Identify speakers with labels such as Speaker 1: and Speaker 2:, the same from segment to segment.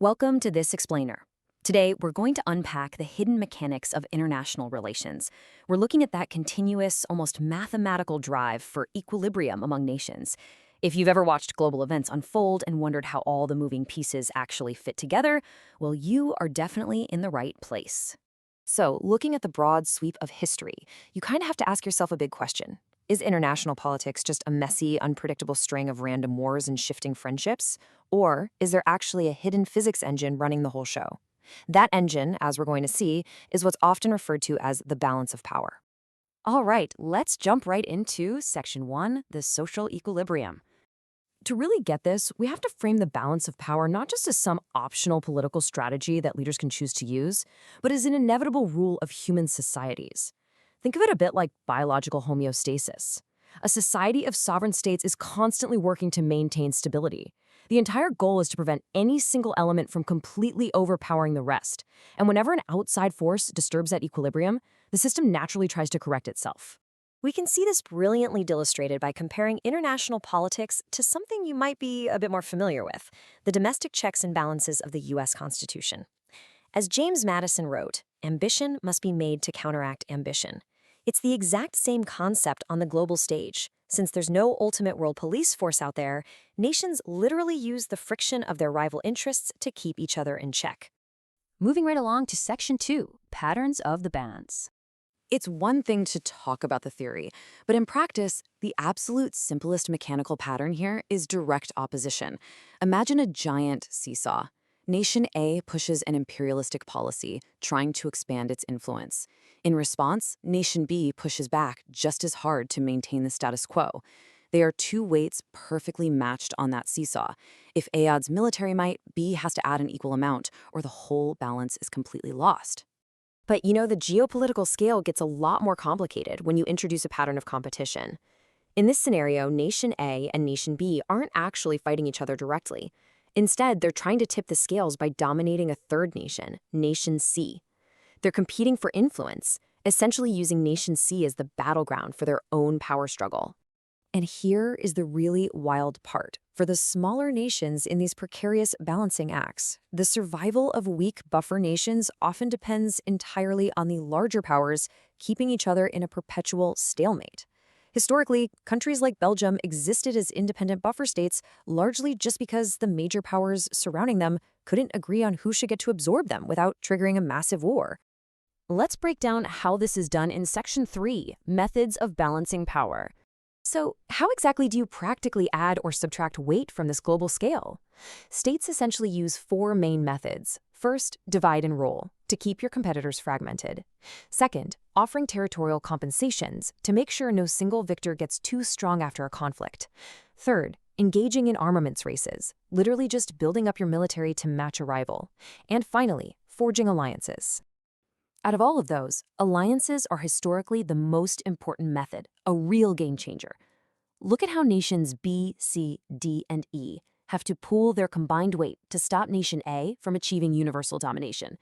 Speaker 1: Welcome to This Explainer. Today, we're going to unpack the hidden mechanics of international relations. We're looking at that continuous, almost mathematical drive for equilibrium among nations. If you've ever watched global events unfold and wondered how all the moving pieces actually fit together, well, you are definitely in the right place. So, looking at the broad sweep of history, you kind of have to ask yourself a big question. Is international politics just a messy, unpredictable string of random wars and shifting friendships? Or is there actually a hidden physics engine running the whole show? That engine, as we're going to see, is what's often referred to as the balance of power. All right, let's jump right into Section 1, the social equilibrium. To really get this, we have to frame the balance of power not just as some optional political strategy that leaders can choose to use, but as an inevitable rule of human societies. Think of it a bit like biological homeostasis. A society of sovereign states is constantly working to maintain stability. The entire goal is to prevent any single element from completely overpowering the rest. And whenever an outside force disturbs that equilibrium, the system naturally tries to correct itself. We can see this brilliantly illustrated by comparing international politics to something you might be a bit more familiar with, the domestic checks and balances of the U.S. Constitution. As James Madison wrote, ambition must be made to counteract ambition. It's the exact same concept on the global stage. Since there's no ultimate world police force out there, nations literally use the friction of their rival interests to keep each other in check. Moving right along to Section 2, Patterns of the Balance. It's one thing to talk about the theory, but in practice, the absolute simplest mechanical pattern here is direct opposition. Imagine a giant seesaw. Nation A pushes an imperialistic policy, trying to expand its influence. In response, Nation B pushes back just as hard to maintain the status quo. They are two weights perfectly matched on that seesaw. If A adds military might, B has to add an equal amount, or the whole balance is completely lost. But the geopolitical scale gets a lot more complicated when you introduce a pattern of competition. In this scenario, Nation A and Nation B aren't actually fighting each other directly. Instead, they're trying to tip the scales by dominating a third nation, Nation C. They're competing for influence, essentially using Nation C as the battleground for their own power struggle. And here is the really wild part. For the smaller nations in these precarious balancing acts, the survival of weak buffer nations often depends entirely on the larger powers keeping each other in a perpetual stalemate. Historically, countries like Belgium existed as independent buffer states largely just because the major powers surrounding them couldn't agree on who should get to absorb them without triggering a massive war. Let's break down how this is done in Section 3, Methods of Balancing Power. So, how exactly do you practically add or subtract weight from this global scale? States essentially use four main methods. First, divide and rule, to keep your competitors fragmented. Second, offering territorial compensations, to make sure no single victor gets too strong after a conflict. Third, engaging in armaments races, literally just building up your military to match a rival. And finally, forging alliances. Out of all of those, alliances are historically the most important method, a real game changer. Look at how nations B, C, D, and E have to pool their combined weight to stop Nation A from achieving universal domination.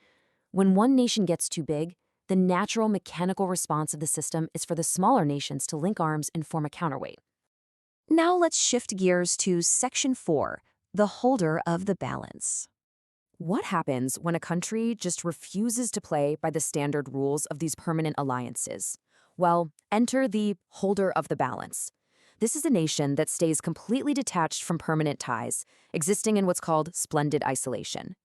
Speaker 1: When one nation gets too big, the natural mechanical response of the system is for the smaller nations to link arms and form a counterweight. Now let's shift gears to Section 4, the holder of the balance. What happens when a country just refuses to play by the standard rules of these permanent alliances? Well, enter the holder of the balance. This is a nation that stays completely detached from permanent ties, existing in what's called splendid isolation.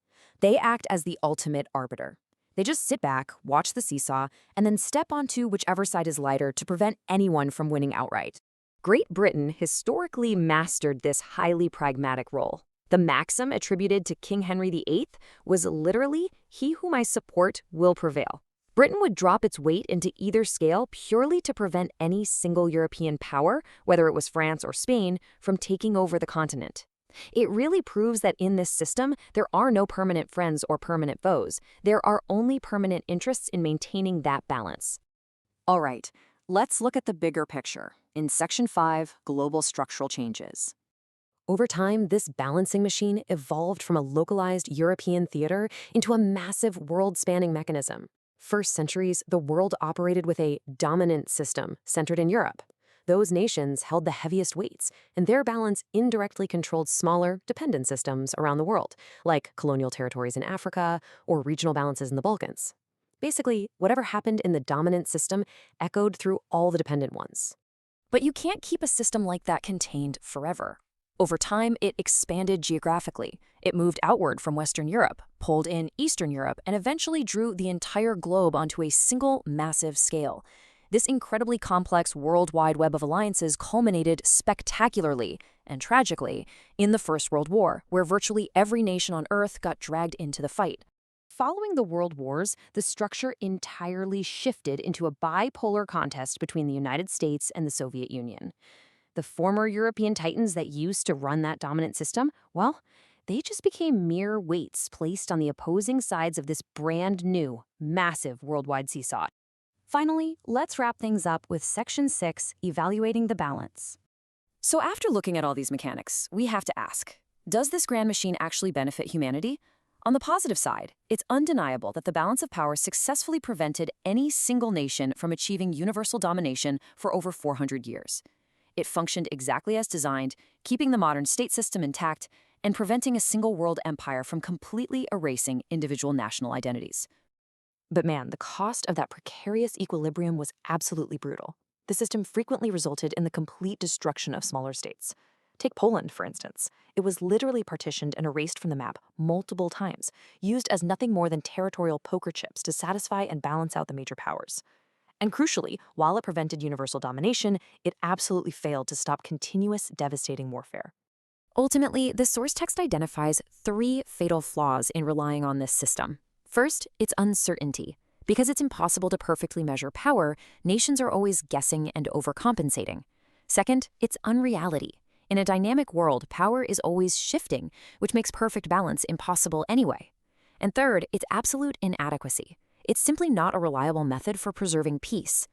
Speaker 1: They act as the ultimate arbiter. They just sit back, watch the seesaw, and then step onto whichever side is lighter to prevent anyone from winning outright. Great Britain historically mastered this highly pragmatic role. The maxim attributed to King Henry VIII was literally, "He whom I support will prevail." Britain would drop its weight into either scale purely to prevent any single European power, whether it was France or Spain, from taking over the continent. It really proves that in this system, there are no permanent friends or permanent foes. There are only permanent interests in maintaining that balance. All right, let's look at the bigger picture. In Section 5, Global Structural Changes. Over time, this balancing machine evolved from a localized European theater into a massive world-spanning mechanism. For centuries, the world operated with a dominant system centered in Europe. Those nations held the heaviest weights, and their balance indirectly controlled smaller, dependent systems around the world, like colonial territories in Africa or regional balances in the Balkans. Basically, whatever happened in the dominant system echoed through all the dependent ones. But you can't keep a system like that contained forever. Over time, it expanded geographically. It moved outward from Western Europe, pulled in Eastern Europe, and eventually drew the entire globe onto a single massive scale. This incredibly complex worldwide web of alliances culminated spectacularly and tragically in the First World War, where virtually every nation on Earth got dragged into the fight. Following the World Wars, the structure entirely shifted into a bipolar contest between the United States and the Soviet Union. The former European titans that used to run that dominant system, well, they just became mere weights placed on the opposing sides of this brand new, massive worldwide seesaw. Finally, let's wrap things up with Section 6, Evaluating the Balance. So after looking at all these mechanics, we have to ask, does this grand machine actually benefit humanity? On the positive side, it's undeniable that the balance of power successfully prevented any single nation from achieving universal domination for over 400 years. It functioned exactly as designed, keeping the modern state system intact and preventing a single world empire from completely erasing individual national identities. But man, the cost of that precarious equilibrium was absolutely brutal. The system frequently resulted in the complete destruction of smaller states. Take Poland, for instance. It was literally partitioned and erased from the map multiple times, used as nothing more than territorial poker chips to satisfy and balance out the major powers. And crucially, while it prevented universal domination, it absolutely failed to stop continuous, devastating warfare. Ultimately, the source text identifies 3 fatal flaws in relying on this system. First, its uncertainty. Because it's impossible to perfectly measure power, nations are always guessing and overcompensating. Second, its unreality. In a dynamic world, power is always shifting, which makes perfect balance impossible anyway. And third, its absolute inadequacy. It's simply not a reliable method for preserving peace.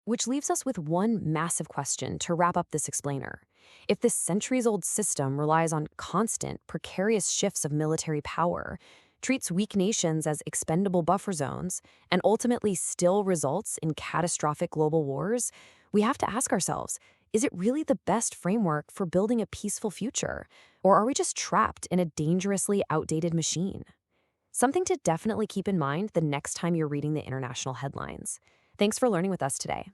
Speaker 1: Which leaves us with one massive question to wrap up this explainer. If this centuries-old system relies on constant, precarious shifts of military power, treats weak nations as expendable buffer zones, and ultimately still results in catastrophic global wars, we have to ask ourselves, is it really the best framework for building a peaceful future? Or are we just trapped in a dangerously outdated machine? Something to definitely keep in mind the next time you're reading the international headlines. Thanks for learning with us today.